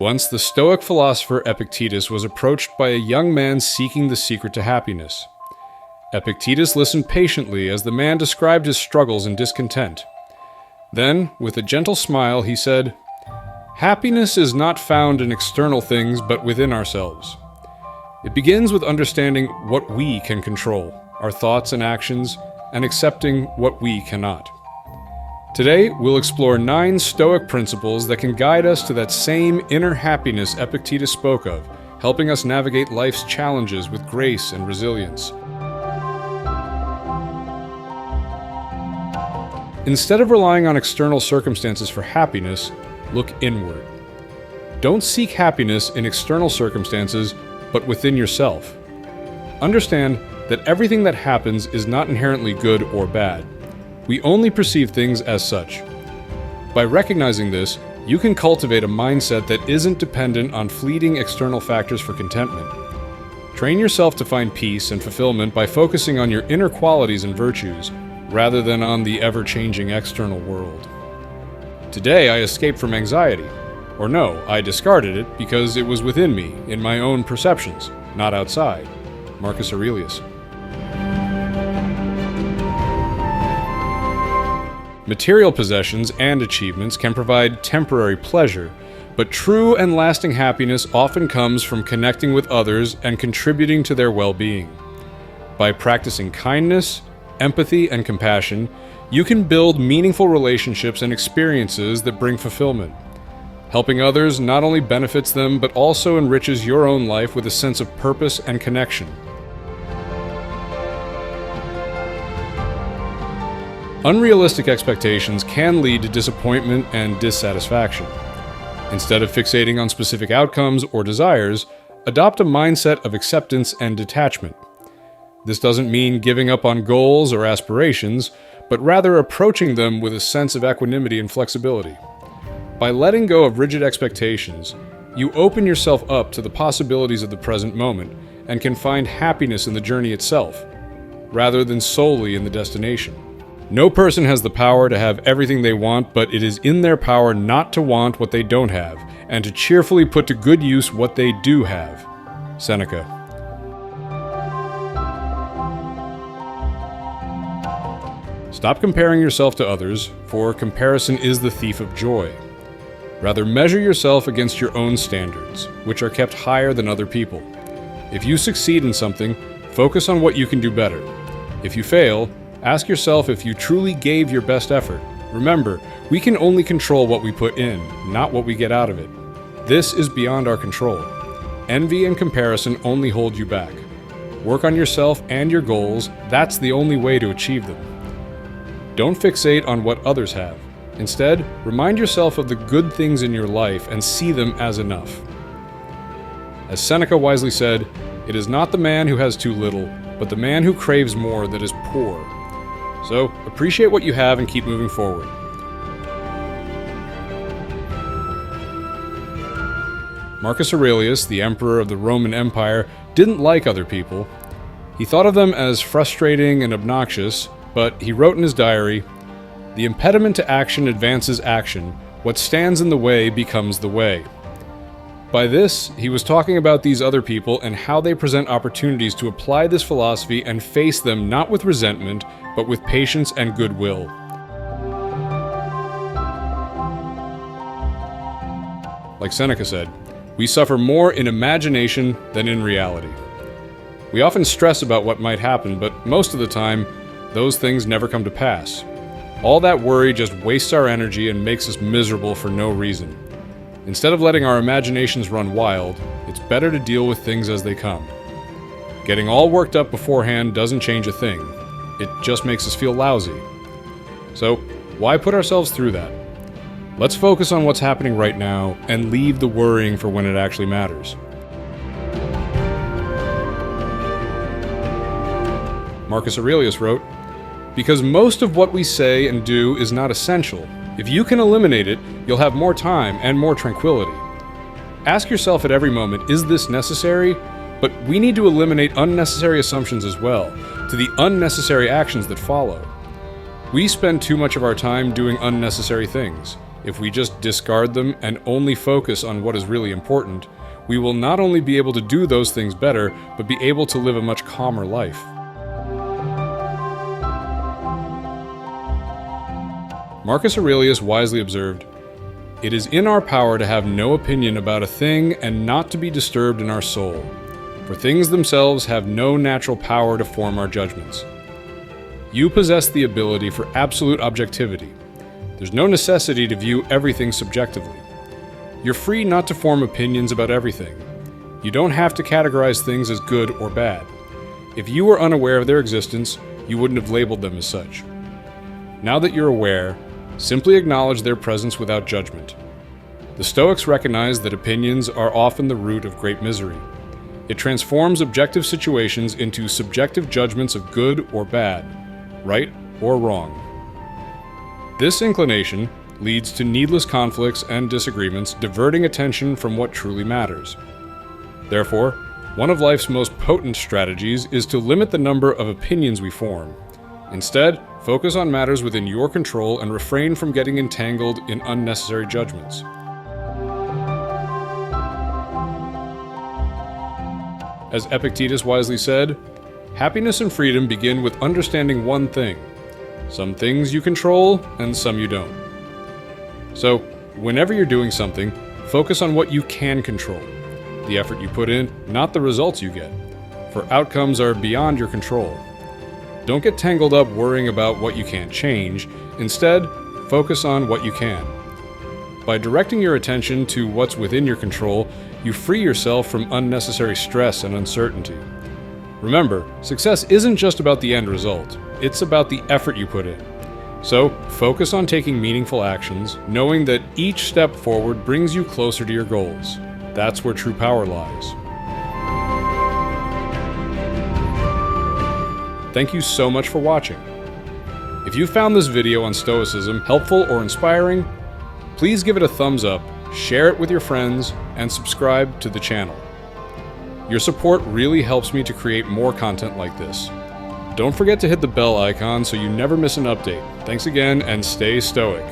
Once the Stoic philosopher Epictetus was approached by a young man seeking the secret to happiness. Epictetus listened patiently as the man described his struggles and discontent. Then, with a gentle smile, he said, "Happiness is not found in external things but within ourselves. It begins with understanding what we can control, our thoughts and actions, and accepting what we cannot." Today, we'll explore 9 Stoic principles that can guide us to that same inner happiness Epictetus spoke of, helping us navigate life's challenges with grace and resilience. Instead of relying on external circumstances for happiness, look inward. Don't seek happiness in external circumstances, but within yourself. Understand that everything that happens is not inherently good or bad. We only perceive things as such. By recognizing this, you can cultivate a mindset that isn't dependent on fleeting external factors for contentment. Train yourself to find peace and fulfillment by focusing on your inner qualities and virtues, rather than on the ever-changing external world. Today, I escaped from anxiety. Or no, I discarded it because it was within me, in my own perceptions, not outside. Marcus Aurelius. Material possessions and achievements can provide temporary pleasure, but true and lasting happiness often comes from connecting with others and contributing to their well-being. By practicing kindness, empathy, and compassion, you can build meaningful relationships and experiences that bring fulfillment. Helping others not only benefits them, but also enriches your own life with a sense of purpose and connection. Unrealistic expectations can lead to disappointment and dissatisfaction. Instead of fixating on specific outcomes or desires, adopt a mindset of acceptance and detachment. This doesn't mean giving up on goals or aspirations, but rather approaching them with a sense of equanimity and flexibility. By letting go of rigid expectations, you open yourself up to the possibilities of the present moment and can find happiness in the journey itself, rather than solely in the destination. No person has the power to have everything they want, but it is in their power not to want what they don't have, and to cheerfully put to good use what they do have. Seneca. Stop comparing yourself to others, for comparison is the thief of joy. Rather, measure yourself against your own standards, which are kept higher than other people. If you succeed in something, focus on what you can do better. If you fail, ask yourself if you truly gave your best effort. Remember, we can only control what we put in, not what we get out of it. This is beyond our control. Envy and comparison only hold you back. Work on yourself and your goals. That's the only way to achieve them. Don't fixate on what others have. Instead, remind yourself of the good things in your life and see them as enough. As Seneca wisely said, "It is not the man who has too little, but the man who craves more that is poor." So, appreciate what you have and keep moving forward. Marcus Aurelius, the emperor of the Roman Empire, didn't like other people. He thought of them as frustrating and obnoxious, but he wrote in his diary, "The impediment to action advances action. What stands in the way becomes the way." By this, he was talking about these other people and how they present opportunities to apply this philosophy and face them not with resentment, but with patience and goodwill. Like Seneca said, we suffer more in imagination than in reality. We often stress about what might happen, but most of the time, those things never come to pass. All that worry just wastes our energy and makes us miserable for no reason. Instead of letting our imaginations run wild, it's better to deal with things as they come. Getting all worked up beforehand doesn't change a thing. It just makes us feel lousy. So, why put ourselves through that? Let's focus on what's happening right now and leave the worrying for when it actually matters. Marcus Aurelius wrote, "Because most of what we say and do is not essential. If you can eliminate it, you'll have more time and more tranquility. Ask yourself at every moment, is this necessary? But we need to eliminate unnecessary assumptions as well, to the unnecessary actions that follow. We spend too much of our time doing unnecessary things. If we just discard them and only focus on what is really important, we will not only be able to do those things better, but be able to live a much calmer life. Marcus Aurelius wisely observed, "It is in our power to have no opinion about a thing and not to be disturbed in our soul, for things themselves have no natural power to form our judgments." You possess the ability for absolute objectivity. There's no necessity to view everything subjectively. You're free not to form opinions about everything. You don't have to categorize things as good or bad. If you were unaware of their existence, you wouldn't have labeled them as such. Now that you're aware, simply acknowledge their presence without judgment. The Stoics recognize that opinions are often the root of great misery. It transforms objective situations into subjective judgments of good or bad, right or wrong. This inclination leads to needless conflicts and disagreements, diverting attention from what truly matters. Therefore, one of life's most potent strategies is to limit the number of opinions we form. Instead, focus on matters within your control and refrain from getting entangled in unnecessary judgments. As Epictetus wisely said, "Happiness and freedom begin with understanding one thing. Some things you control, and some you don't." So, whenever you're doing something, focus on what you can control. The effort you put in, not the results you get, for outcomes are beyond your control. Don't get tangled up worrying about what you can't change. Instead, focus on what you can. By directing your attention to what's within your control, you free yourself from unnecessary stress and uncertainty. Remember, success isn't just about the end result, it's about the effort you put in. So, focus on taking meaningful actions, knowing that each step forward brings you closer to your goals. That's where true power lies. Thank you so much for watching. If you found this video on Stoicism helpful or inspiring, please give it a thumbs up, share it with your friends, and subscribe to the channel. Your support really helps me to create more content like this. Don't forget to hit the bell icon so you never miss an update. Thanks again, and stay stoic.